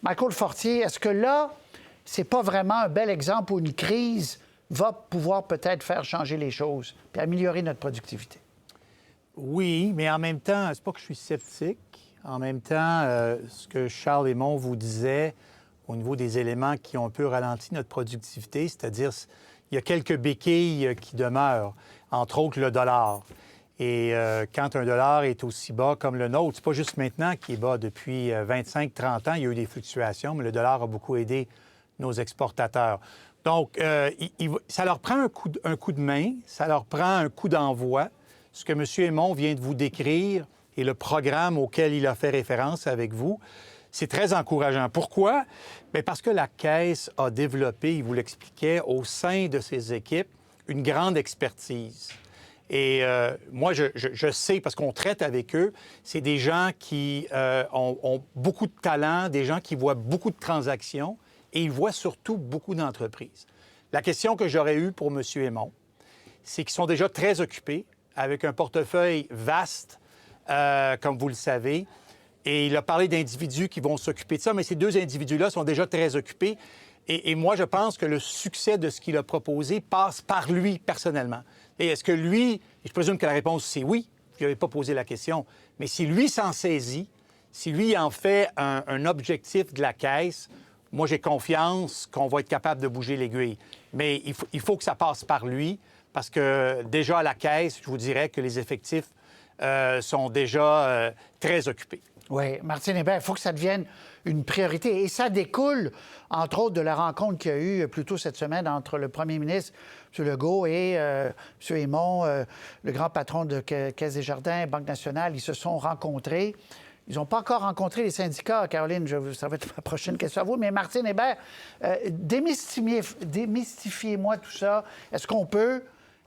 Michael Fortier, est-ce que là, c'est pas vraiment un bel exemple où une crise va pouvoir peut-être faire changer les choses puis améliorer notre productivité? Oui, mais en même temps, c'est pas que je suis sceptique. En même temps, ce que Charles Hémon vous disait au niveau des éléments qui ont un peu ralenti notre productivité, c'est-à-dire il y a quelques béquilles qui demeurent, entre autres le dollar. Et quand un dollar est aussi bas comme le nôtre, c'est pas juste maintenant qu'il est bas. Depuis 25-30 ans, il y a eu des fluctuations, mais le dollar a beaucoup aidé nos exportateurs. Donc, ça leur prend un coup de main, ça leur prend un coup d'envoi. Ce que M. Hémon vient de vous décrire et le programme auquel il a fait référence avec vous, c'est très encourageant. Pourquoi? Bien, parce que la Caisse a développé, il vous l'expliquait, au sein de ses équipes, une grande expertise. Et moi, je sais, parce qu'on traite avec eux, c'est des gens qui ont beaucoup de talent, des gens qui voient beaucoup de transactions et ils voient surtout beaucoup d'entreprises. La question que j'aurais eue pour M. Hémon, c'est qu'ils sont déjà très occupés, avec un portefeuille vaste, comme vous le savez. Et il a parlé d'individus qui vont s'occuper de ça, mais ces deux individus-là sont déjà très occupés. Et moi, je pense que le succès de ce qu'il a proposé passe par lui, personnellement. Et est-ce que lui, et je présume que la réponse, c'est oui, je n'avais pas posé la question, mais si lui s'en saisit, si lui en fait un objectif de la Caisse, moi, j'ai confiance qu'on va être capable de bouger l'aiguille. Mais il faut que ça passe par lui, parce que déjà à la Caisse, je vous dirais que les effectifs sont déjà très occupés. Oui, Martine Hébert, il faut que ça devienne une priorité. Et ça découle, entre autres, de la rencontre qu'il y a eu plus tôt cette semaine entre le premier ministre, M. Legault, et M. Hémon, le grand patron de Caisse des Jardins, Banque nationale. Ils se sont rencontrés. Ils n'ont pas encore rencontré les syndicats. Caroline, ça va être ma prochaine question à vous. Mais Martine Hébert, démystifiez-moi tout ça. Est-ce qu'on peut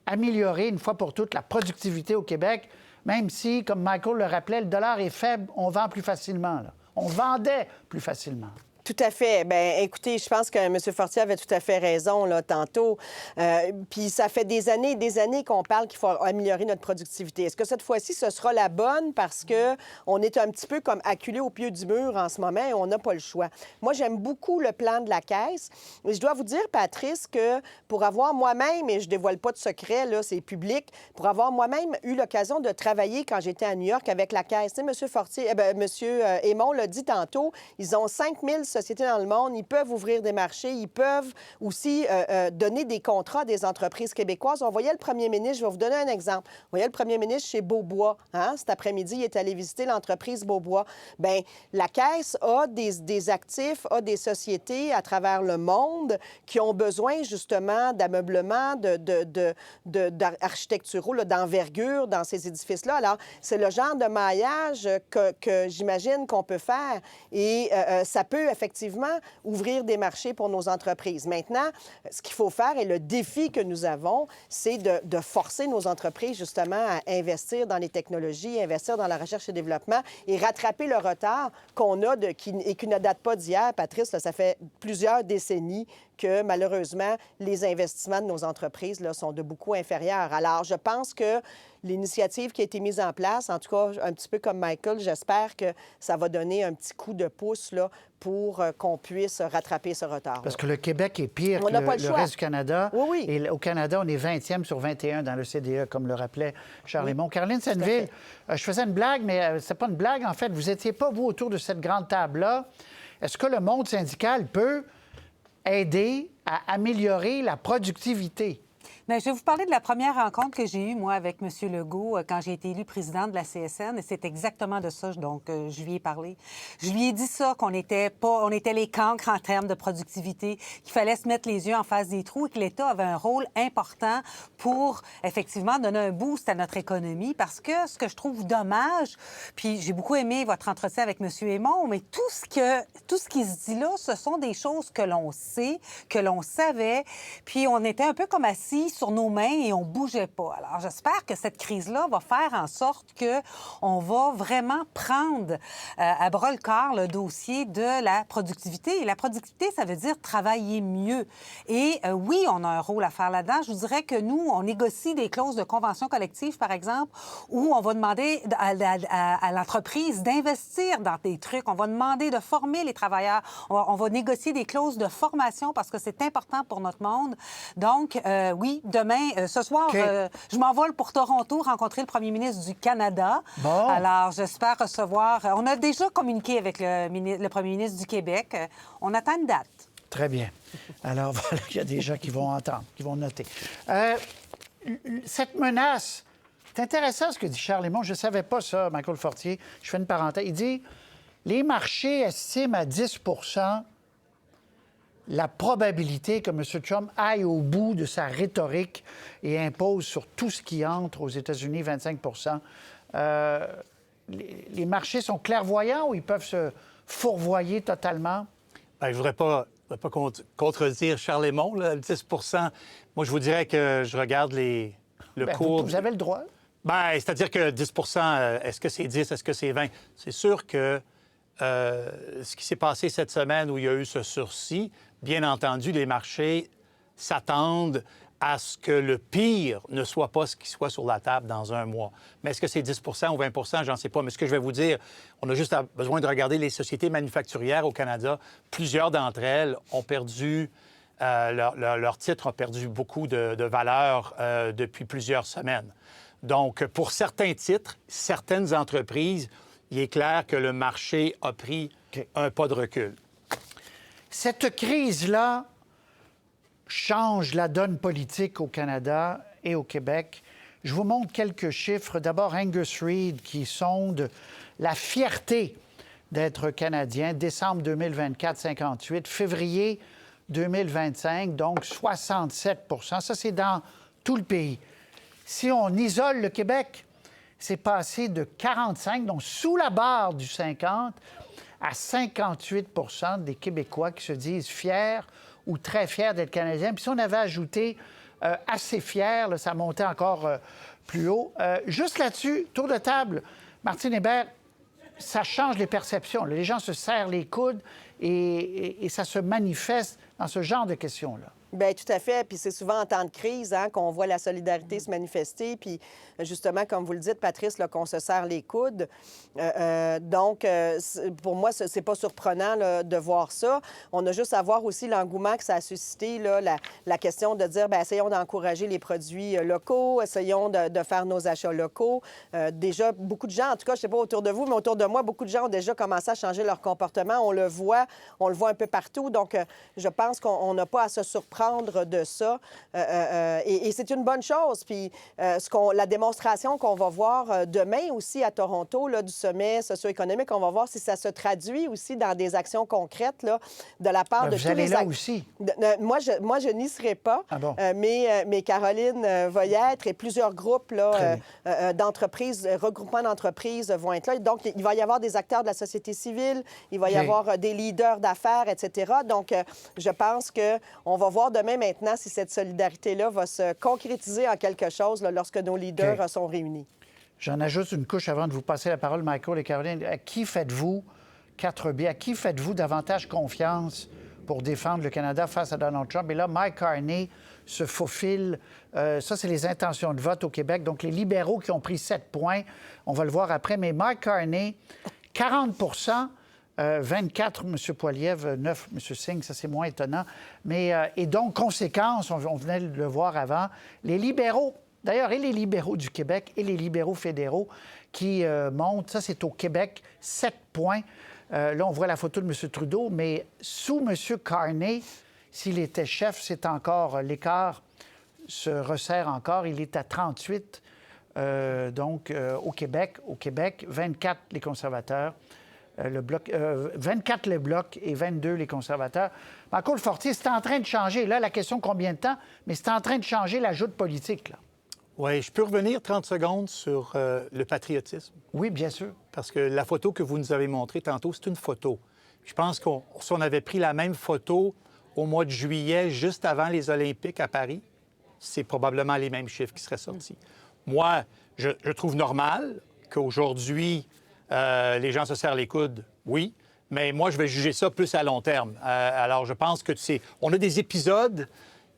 améliorer une fois pour toutes la productivité au Québec, même si, comme Michael le rappelait, le dollar est faible, on vend plus facilement, là. On vendait plus facilement. Tout à fait. Bien, écoutez, je pense que M. Fortier avait tout à fait raison, là, tantôt. Puis ça fait des années et des années qu'on parle qu'il faut améliorer notre productivité. Est-ce que cette fois-ci, ce sera la bonne parce qu'on est un petit peu comme acculé au pied du mur en ce moment et on n'a pas le choix? Moi, j'aime beaucoup le plan de la Caisse. Et je dois vous dire, Patrice, que pour avoir moi-même, et je ne dévoile pas de secret, là, c'est public, pour avoir moi-même eu l'occasion de travailler quand j'étais à New York avec la Caisse, tu sais, M. Fortier, M. Hémon l'a dit tantôt, ils ont 5000 sociétés dans le monde, ils peuvent ouvrir des marchés, ils peuvent aussi donner des contrats à des entreprises québécoises. On voyait le premier ministre, je vais vous donner un exemple. On voyait le premier ministre chez Beaubois. Hein? Cet après-midi, il est allé visiter l'entreprise Beaubois. Bien, la Caisse a des actifs, a des sociétés à travers le monde qui ont besoin justement d'ameublement, d'architecturaux, d'envergure dans ces édifices-là. Alors, c'est le genre de maillage que j'imagine qu'on peut faire et ça peut effectivement ouvrir des marchés pour nos entreprises. Maintenant, ce qu'il faut faire et le défi que nous avons, c'est de forcer nos entreprises justement à investir dans les technologies, investir dans la recherche et développement et rattraper le retard qu'on a qui ne date pas d'hier. Patrice, là, ça fait plusieurs décennies que malheureusement, les investissements de nos entreprises là, sont de beaucoup inférieurs. Alors, je pense que l'initiative qui a été mise en place, en tout cas, un petit peu comme Michael, j'espère que ça va donner un petit coup de pouce là, pour qu'on puisse rattraper ce retard. Parce que le Québec est pire que le reste du Canada. Oui, oui. Et au Canada, on est 20e sur 21 dans le CDE, comme le rappelait Charles Hémon. Caroline Senneville, je faisais une blague, mais c'est pas une blague, en fait. Vous n'étiez pas, vous, autour de cette grande table-là. Est-ce que le monde syndical peut aider à améliorer la productivité? Bien, je vais vous parler de la première rencontre que j'ai eue, moi, avec M. Legault quand j'ai été élue présidente de la CSN. Et c'est exactement de ça donc je lui ai parlé. Je lui ai dit ça, on était les cancres en termes de productivité, qu'il fallait se mettre les yeux en face des trous et que l'État avait un rôle important pour, effectivement, donner un boost à notre économie. Parce que ce que je trouve dommage, puis j'ai beaucoup aimé votre entretien avec M. Hémon, mais tout ce qui se dit là, ce sont des choses que l'on sait, que l'on savait, puis on était un peu comme assis sur nos mains et on bougeait pas. Alors, j'espère que cette crise-là va faire en sorte qu'on va vraiment prendre à bras-le-corps le dossier de la productivité. Et la productivité, ça veut dire travailler mieux. Et oui, on a un rôle à faire là-dedans. Je vous dirais que nous, on négocie des clauses de convention collective, par exemple, où on va demander à l'entreprise d'investir dans des trucs. On va demander de former les travailleurs. On va négocier des clauses de formation parce que c'est important pour notre monde. Donc, oui, demain, ce soir, je m'envole pour Toronto rencontrer le premier ministre du Canada. Bon. Alors, j'espère recevoir... On a déjà communiqué avec le premier ministre du Québec. On attend une date. Très bien. Alors, voilà, il y a des gens qui vont entendre, qui vont noter. Cette menace, c'est intéressant ce que dit Charles Lemond. Je ne savais pas ça, Michael Fortier. Je fais une parenthèse. Il dit, les marchés estiment à 10 la probabilité que M. Trump aille au bout de sa rhétorique et impose sur tout ce qui entre aux États-Unis 25 les marchés sont clairvoyants ou ils peuvent se fourvoyer totalement? Bien, je ne voudrais pas contredire Charles Lemond, là, le 10 Moi, je vous dirais que je regarde le cours... Vous avez le droit. Bien, c'est-à-dire que 10 est-ce que c'est 10, est-ce que c'est 20? C'est sûr que ce qui s'est passé cette semaine où il y a eu ce sursis, bien entendu, les marchés s'attendent à ce que le pire ne soit pas ce qui soit sur la table dans un mois. Mais est-ce que c'est 10 ou 20 j'en sais pas. Mais ce que je vais vous dire, on a juste besoin de regarder les sociétés manufacturières au Canada. Plusieurs d'entre elles ont perdu, leur titre a perdu beaucoup de valeur depuis plusieurs semaines. Donc, pour certains titres, certaines entreprises, il est clair que le marché a pris un pas de recul. Cette crise-là change la donne politique au Canada et au Québec. Je vous montre quelques chiffres. D'abord, Angus Reid qui sonde la fierté d'être Canadien. Décembre 2024, 58. Février 2025, donc 67 Ça, c'est dans tout le pays. Si on isole le Québec, c'est passé de 45, donc sous la barre du 50, à 58 des Québécois qui se disent fiers ou très fiers d'être Canadiens. Puis si on avait ajouté assez fiers, là, ça montait encore plus haut. Juste là-dessus, tour de table, Martine Hébert, ça change les perceptions. Les gens se serrent les coudes et ça se manifeste dans ce genre de questions-là. Bien, tout à fait. Puis c'est souvent en temps de crise qu'on voit la solidarité se manifester. Puis justement, comme vous le dites, Patrice, là, qu'on se serre les coudes. Donc, pour moi, c'est pas surprenant là, de voir ça. On a juste à voir aussi l'engouement que ça a suscité, là, la question de dire, bien, essayons d'encourager les produits locaux, essayons de faire nos achats locaux. Déjà, beaucoup de gens, en tout cas, je ne sais pas autour de vous, mais autour de moi, beaucoup de gens ont déjà commencé à changer leur comportement. On le voit un peu partout. Donc, je pense qu'on n'a pas à se surprendre de ça. Et c'est une bonne chose. Puis la démonstration qu'on va voir demain aussi à Toronto, là, du sommet socio-économique, on va voir si ça se traduit aussi dans des actions concrètes là, de la part de tous les... Vous allez là aussi? Moi, je n'y serai pas. Ah bon? Mais Caroline va y être et plusieurs groupes là, d'entreprises, regroupements d'entreprises vont être là. Donc, il va y avoir des acteurs de la société civile, il va y avoir des leaders d'affaires, etc. Donc, je pense qu'on va voir demain maintenant si cette solidarité-là va se concrétiser en quelque chose là, lorsque nos leaders sont réunis. J'en ajoute une couche avant de vous passer la parole, Michael et Caroline. À qui faites-vous, 4B, à qui faites-vous davantage confiance pour défendre le Canada face à Donald Trump? Et là, Mike Carney se faufile. Ça, c'est les intentions de vote au Québec. Donc, les libéraux qui ont pris 7 points, on va le voir après. Mais Mike Carney, 40 24, M. Poilievre, 9, M. Singh, ça c'est moins étonnant. Mais, et donc, conséquence, on venait de le voir avant, les libéraux, d'ailleurs, et les libéraux du Québec et les libéraux fédéraux qui montent, ça c'est au Québec, 7 points. Là, on voit la photo de M. Trudeau, mais sous M. Carney, s'il était chef, c'est encore, l'écart se resserre encore, il est à 38, donc au Québec, 24 les conservateurs. Le bloc, 24 le Bloc et 22 les conservateurs. Michael Fortier, c'est en train de changer. Là, la question combien de temps, mais c'est en train de changer la joute politique. Là. Oui, je peux revenir 30 secondes sur le patriotisme. Oui, bien sûr. Parce que la photo que vous nous avez montrée tantôt, c'est une photo. Je pense qu'on si on avait pris la même photo au mois de juillet, juste avant les Olympiques à Paris, c'est probablement les mêmes chiffres qui seraient sortis. Moi, je trouve normal qu'aujourd'hui, les gens se serrent les coudes, oui, mais moi, je vais juger ça plus à long terme. Alors, je pense que, on a des épisodes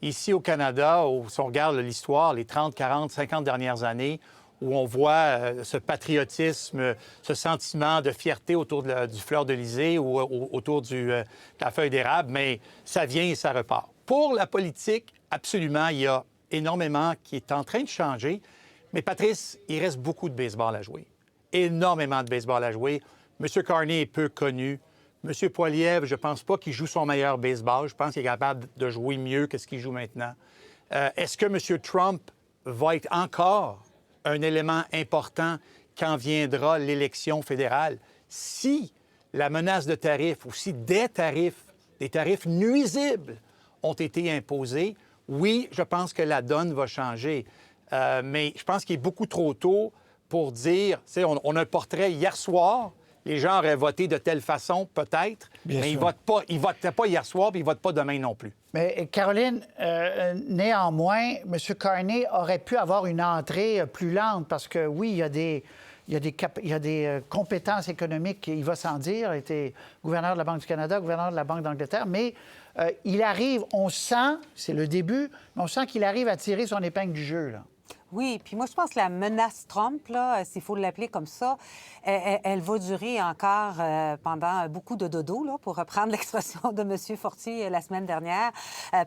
ici au Canada où, si on regarde l'histoire, les 30, 40, 50 dernières années, où on voit ce patriotisme, ce sentiment de fierté autour du fleur d'Élysée ou autour de la feuille d'érable, mais ça vient et ça repart. Pour la politique, absolument, il y a énormément qui est en train de changer. Mais Patrice, il reste beaucoup de baseball à jouer. Énormément de baseball à jouer. M. Carney est peu connu. M. Poilievre, je ne pense pas qu'il joue son meilleur baseball. Je pense qu'il est capable de jouer mieux que ce qu'il joue maintenant. Est-ce que M. Trump va être encore un élément important quand viendra l'élection fédérale? Si la menace de tarifs ou si des tarifs nuisibles ont été imposés, oui, je pense que la donne va changer. Mais je pense qu'il est beaucoup trop tôt pour dire, tu sais, on a un portrait hier soir, les gens auraient voté de telle façon, peut-être, mais ils ne votaient pas hier soir, puis ils ne votent pas demain non plus. Mais Caroline, néanmoins, M. Carney aurait pu avoir une entrée plus lente parce que, oui, il y a des compétences économiques, il va sans dire. Il était gouverneur de la Banque du Canada, gouverneur de la Banque d'Angleterre, mais il arrive, on sent, c'est le début, mais on sent qu'il arrive à tirer son épingle du jeu, là. Oui, puis moi, je pense que la menace Trump, là, s'il faut l'appeler comme ça, elle va durer encore pendant beaucoup de dodo, là, pour reprendre l'expression de M. Fortier la semaine dernière.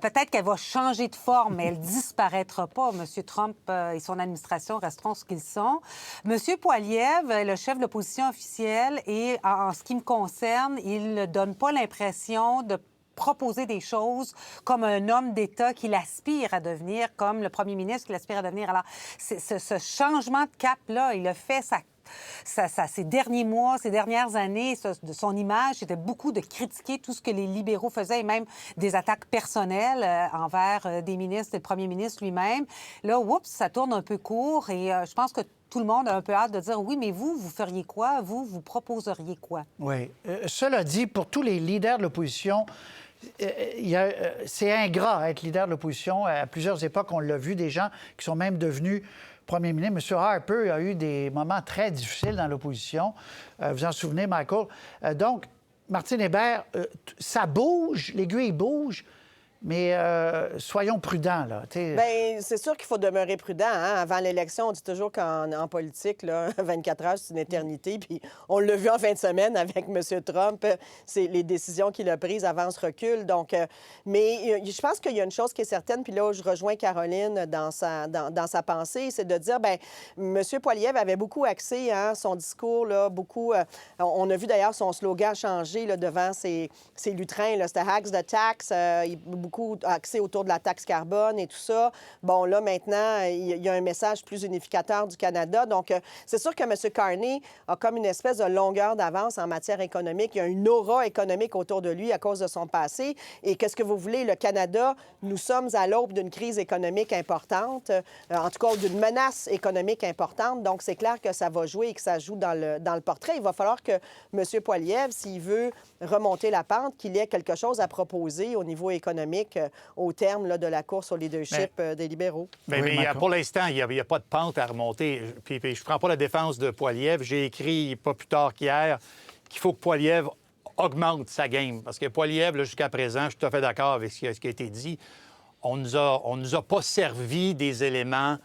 Peut-être qu'elle va changer de forme, mais elle disparaîtra pas. M. Trump et son administration resteront ce qu'ils sont. M. Poilievre, le chef de l'opposition officielle, et en ce qui me concerne, il ne donne pas l'impression de proposer des choses comme un homme d'État qu'il aspire à devenir, comme le premier ministre qu'il aspire à devenir. Alors, ce changement de cap-là, il a fait ces derniers mois, ces dernières années, de son image, c'était beaucoup de critiquer tout ce que les libéraux faisaient et même des attaques personnelles envers des ministres et le premier ministre lui-même. Là, oups, ça tourne un peu court et je pense que tout le monde a un peu hâte de dire, oui, mais vous feriez quoi? Vous proposeriez quoi? Oui. Cela dit, pour tous les leaders de l'opposition, c'est ingrat être leader de l'opposition. À plusieurs époques, on l'a vu, des gens qui sont même devenus premier ministre. M. Harper a eu des moments très difficiles dans l'opposition. Vous en souvenez, Michael? Donc, Martine Hébert, ça bouge, l'aiguille bouge, mais soyons prudents, là. Bien, c'est sûr qu'il faut demeurer prudent. Hein? Avant l'élection, on dit toujours qu'en politique, là, 24 heures, c'est une éternité. Puis on l'a vu en fin de semaine avec M. Trump. C'est les décisions qu'il a prises avance-recul. Donc, mais je pense qu'il y a une chose qui est certaine, puis là, je rejoins Caroline dans sa pensée, c'est de dire, bien, M. Poilievre avait beaucoup axé son discours, là, beaucoup... on a vu d'ailleurs son slogan changer là, devant ses lutrins. C'était « Hacks the tax ». Beaucoup axé autour de la taxe carbone et tout ça. Bon, là, maintenant, il y a un message plus unificateur du Canada. Donc, c'est sûr que M. Carney a comme une espèce de longueur d'avance en matière économique. Il y a une aura économique autour de lui à cause de son passé. Et qu'est-ce que vous voulez? Le Canada, nous sommes à l'aube d'une crise économique importante, en tout cas d'une menace économique importante. Donc, c'est clair que ça va jouer et que ça joue dans le portrait. Il va falloir que M. Poilievre, s'il veut remonter la pente, qu'il ait quelque chose à proposer au niveau économique au terme là, de la course au leadership des libéraux. Mais pour l'instant, il n'y a pas de pente à remonter. Puis je ne prends pas la défense de Poilievre. J'ai écrit pas plus tard qu'hier qu'il faut que Poilievre augmente sa game. Parce que Poilievre, jusqu'à présent, je suis tout à fait d'accord avec ce qui a été dit, on nous a pas servi des éléments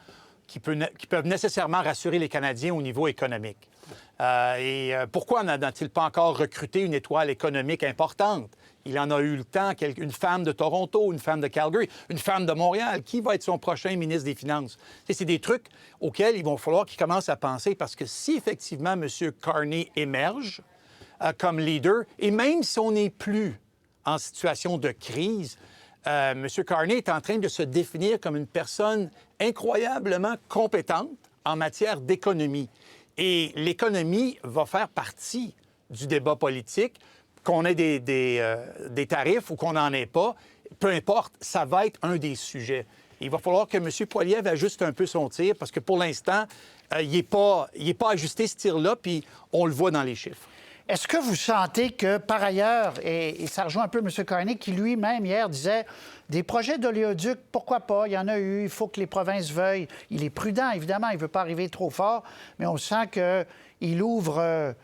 qui peuvent nécessairement rassurer les Canadiens au niveau économique. Pourquoi n'a-t-il pas encore recruté une étoile économique importante? Il en a eu le temps, une femme de Toronto, une femme de Calgary, une femme de Montréal. Qui va être son prochain ministre des Finances? C'est des trucs auxquels il va falloir qu'il commence à penser parce que si effectivement M. Carney émerge comme leader, et même si on n'est plus en situation de crise, M. Carney est en train de se définir comme une personne incroyablement compétente en matière d'économie. Et l'économie va faire partie du débat politique, qu'on ait des tarifs ou qu'on n'en ait pas. Peu importe, ça va être un des sujets. Il va falloir que M. Poilievre ajuste un peu son tir parce que pour l'instant, il n'est pas ajusté ce tir-là, puis on le voit dans les chiffres. Est-ce que vous sentez que, par ailleurs, et ça rejoint un peu M. Carney, qui lui-même, hier, disait des projets d'oléoduc, pourquoi pas? Il y en a eu, il faut que les provinces veuillent. Il est prudent, évidemment, il ne veut pas arriver trop fort, mais on sent qu'il ouvre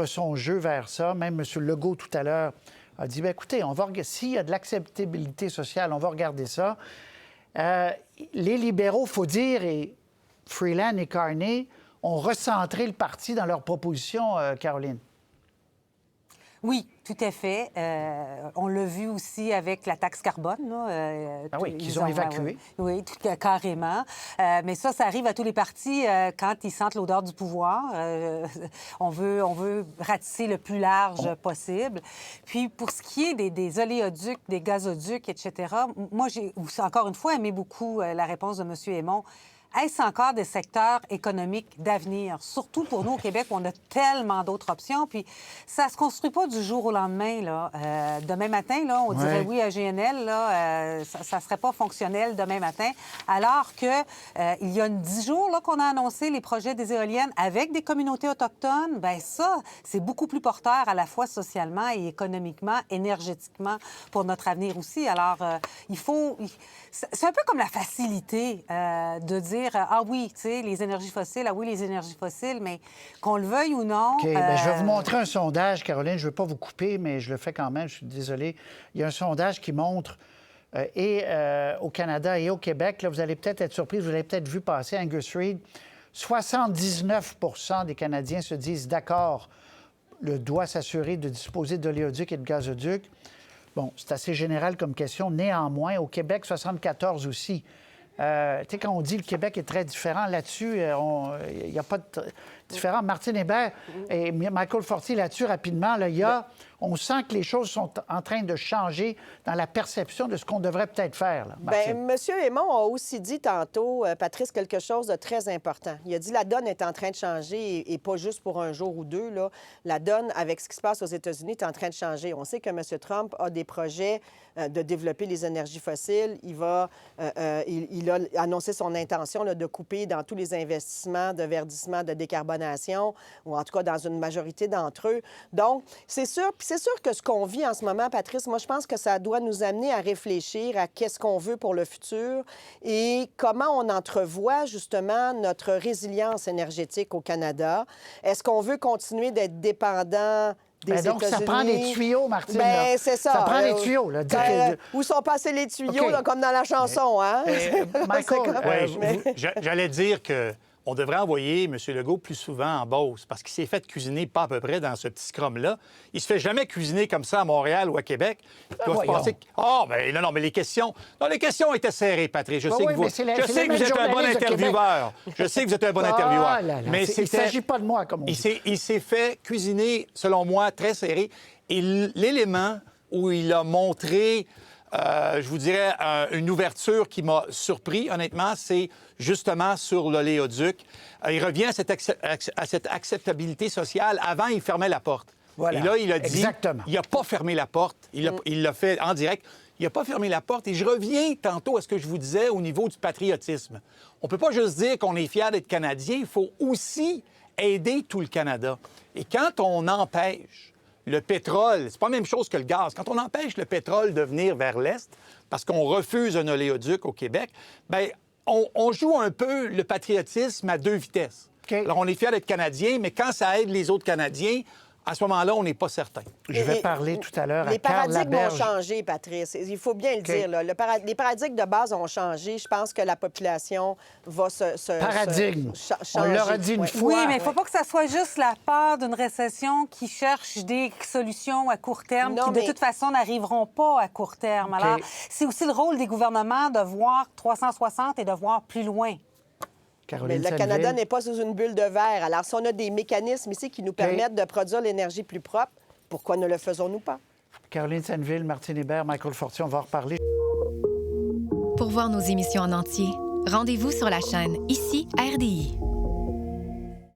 son jeu vers ça. Même M. Legault, tout à l'heure, a dit, bien, écoutez, s'il y a de l'acceptabilité sociale, on va regarder ça. Les libéraux, il faut dire, et Freeland et Carney, ont recentré le parti dans leurs propositions, Caroline. Oui, tout à fait. On l'a vu aussi avec la taxe carbone. Là, oui, qu'ils ont évacuée. Oui, carrément. Mais ça arrive à tous les partis quand ils sentent l'odeur du pouvoir. On veut ratisser le plus large possible. Puis pour ce qui est des oléoducs, des gazoducs, etc., moi, j'ai encore une fois aimé beaucoup la réponse de M. Aymon. Est-ce encore des secteurs économiques d'avenir? Surtout pour nous au Québec, où on a tellement d'autres options. Puis ça ne se construit pas du jour au lendemain. Là. Demain matin, là, on dirait oui à GNL. Là, ça ne serait pas fonctionnel demain matin. Alors qu'il y a 10 jours là, qu'on a annoncé les projets des éoliennes avec des communautés autochtones. Bien ça, c'est beaucoup plus porteur à la fois socialement et économiquement, énergétiquement pour notre avenir aussi. Alors, c'est un peu comme la facilité de dire ah oui, tu sais, les énergies fossiles, ah oui, les énergies fossiles, mais qu'on le veuille ou non... OK, bien, je vais vous montrer un sondage, Caroline. Je ne veux pas vous couper, mais je le fais quand même, je suis désolé. Il y a un sondage qui montre, au Canada et au Québec, là, vous allez peut-être être surpris, vous l'avez peut-être vu passer, Angus Reid, 79 des Canadiens se disent d'accord, doit s'assurer de disposer d'oléoducs et de gazoducs. Bon, c'est assez général comme question. Néanmoins, au Québec, 74 aussi. Tu sais, quand on dit que le Québec est très différent là-dessus, il n'y a pas de différent. Martine Hébert et Michael Fortier là-dessus, rapidement, là, on sent que les choses sont en train de changer dans la perception de ce qu'on devrait peut-être faire. Là, bien, M. Aymon a aussi dit tantôt, Patrice, quelque chose de très important. Il a dit la donne est en train de changer et pas juste pour un jour ou deux. Là. La donne, avec ce qui se passe aux États-Unis, est en train de changer. On sait que M. Trump a des projets de développer les énergies fossiles. Il a annoncé son intention là, de couper dans tous les investissements de verdissement, de décarbonation, ou en tout cas dans une majorité d'entre eux. Donc, c'est sûr que ce qu'on vit en ce moment, Patrice, moi, je pense que ça doit nous amener à réfléchir à qu'est-ce qu'on veut pour le futur et comment on entrevoit, justement, notre résilience énergétique au Canada. Est-ce qu'on veut continuer d'être dépendant des donc, États-Unis? Ça prend des tuyaux, Martine. Bien, c'est ça. Ça prend des tuyaux. Là. Où sont passés les tuyaux, OK. là, comme dans la chanson, hein? Michael, j'allais dire que on devrait envoyer M. Legault plus souvent en Beauce parce qu'il s'est fait cuisiner pas à peu près dans ce petit scrum-là. Il se fait jamais cuisiner comme ça à Montréal ou à Québec. Il doit se passer... non, mais les questions... Non, les questions étaient serrées, Patrick. Je sais que vous êtes un bon intervieweur. Je sais que vous êtes un bon intervieweur. Mais il ne s'agit pas de moi, comme on dit. Il s'est fait cuisiner, selon moi, très serré. Et l'élément où il a montré... je vous dirais, une ouverture qui m'a surpris, honnêtement, c'est justement sur l'oléoduc. Il revient à cette acceptabilité sociale. Avant, il fermait la porte. Voilà. Et là, il a dit... Exactement. Il n'a pas fermé la porte. Il l'a fait en direct. Il n'a pas fermé la porte. Et je reviens tantôt à ce que je vous disais au niveau du patriotisme. On ne peut pas juste dire qu'on est fier d'être Canadien. Il faut aussi aider tout le Canada. Et quand on empêche le pétrole, c'est pas la même chose que le gaz. Quand on empêche le pétrole de venir vers l'Est, parce qu'on refuse un oléoduc au Québec, bien, on joue un peu le patriotisme à deux vitesses. Okay. Alors, on est fiers d'être Canadiens, mais quand ça aide les autres Canadiens, à ce moment-là, on n'est pas certain. Je vais parler tout à l'heure à Les Carl paradigmes Laberge. ont changé, Patrice. Il faut bien le dire. Là. Les paradigmes de base ont changé. Je pense que la population va changer. On leur a dit une fois. Oui, mais il ne faut pas que ça soit juste la peur d'une récession qui cherche des solutions à court terme qui, de toute façon, n'arriveront pas à court terme. Okay. Alors, c'est aussi le rôle des gouvernements de voir 360 et de voir plus loin. Caroline Mais le Canada n'est pas sous une bulle de verre. Alors, si on a des mécanismes ici qui nous permettent de produire l'énergie plus propre, pourquoi ne le faisons-nous pas? Caroline Senneville, Martine Hébert, Michael Fortier, on va en reparler. Pour voir nos émissions en entier, rendez-vous sur la chaîne Ici RDI.